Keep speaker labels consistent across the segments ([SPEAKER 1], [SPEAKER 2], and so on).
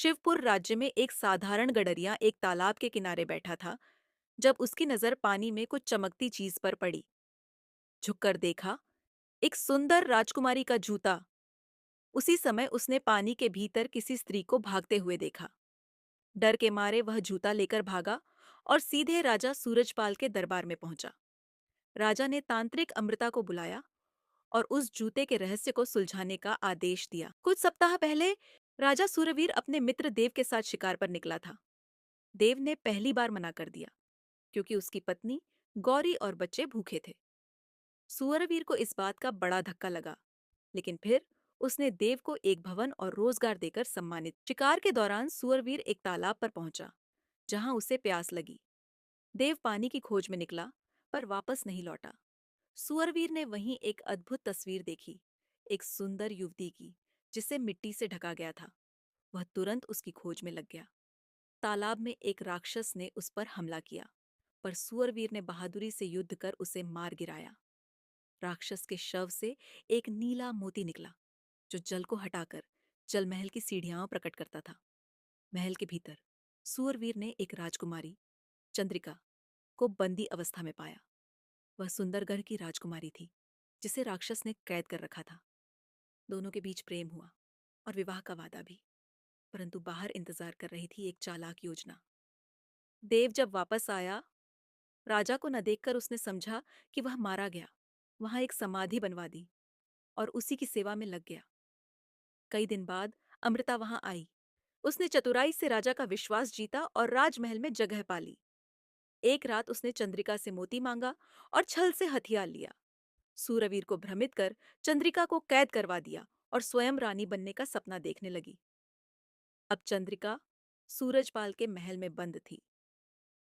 [SPEAKER 1] शिवपुर राज्य में एक साधारण गडरिया एक तालाब के किनारे बैठा था जब उसकी नजर पानी में कुछ चमकती चीज पर पड़ी। झुककर देखा, एक सुंदर राजकुमारी का जूता। उसी समय उसने पानी के भीतर किसी स्त्री को भागते हुए देखा। डर के मारे वह जूता लेकर भागा और सीधे राजा सूरजपाल के दरबार में पहुंचा। राजा ने तांत्रिक अमृता को बुलाया और उस जूते के रहस्य को सुलझाने का आदेश दिया। कुछ सप्ताह पहले राजा सूरवीर अपने मित्र देव के साथ शिकार पर निकला था। देव ने पहली बार मना कर दिया क्योंकि उसकी पत्नी गौरी और बच्चे भूखे थे। सूरवीर को इस बात का बड़ा धक्का लगा, लेकिन फिर उसने देव को एक भवन और रोजगार देकर सम्मानित। शिकार के दौरान सूरवीर एक तालाब पर पहुंचा जहां उसे प्यास लगी। देव पानी की खोज में निकला पर वापस नहीं लौटा। सूरवीर ने वहीं एक अद्भुत तस्वीर देखी, एक सुंदर युवती की जिसे मिट्टी से ढका गया था। वह तुरंत उसकी खोज में लग गया। तालाब में एक राक्षस ने उस पर हमला किया, पर सूरवीर ने बहादुरी से युद्ध कर उसे मार गिराया। राक्षस के शव से एक नीला मोती निकला जो जल को हटाकर जल महल की सीढ़ियां प्रकट करता था। महल के भीतर सूरवीर ने एक राजकुमारी, चंद्रिका, को बंदी अवस्था में पाया। वह सुंदरगढ़ की राजकुमारी थी जिसे राक्षस ने कैद कर रखा था। दोनों के बीच प्रेम हुआ और विवाह का वादा भी, परंतु बाहर इंतजार कर रही थी एक चालाक योजना। देव जब वापस आया, राजा को न देखकर उसने समझा कि वह मारा गया। वहां एक समाधि बनवा दी और उसी की सेवा में लग गया। कई दिन बाद अमृता वहां आई। उसने चतुराई से राजा का विश्वास जीता और राजमहल में जगह पा ली। एक रात उसने चंद्रिका से मोती मांगा और छल से हथियार लिया। सूरवीर को भ्रमित कर चंद्रिका को कैद करवा दिया और स्वयं रानी बनने का सपना देखने लगी। अब चंद्रिका सूरजपाल के महल में बंद थी।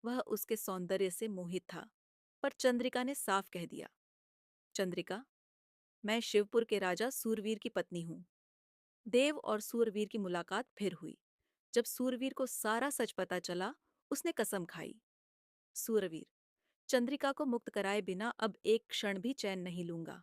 [SPEAKER 1] वह उसके सौंदर्य से मोहित था, पर चंद्रिका ने साफ कह दिया, चंद्रिका, मैं शिवपुर के राजा सूरवीर की पत्नी हूं। देव और सूरवीर की मुलाकात फिर हुई। जब सूरवीर को सारा सच पता चला, उसने कसम खाई, सूरवीर, चंद्रिका को मुक्त कराए बिना अब एक क्षण भी चैन नहीं लूंगा।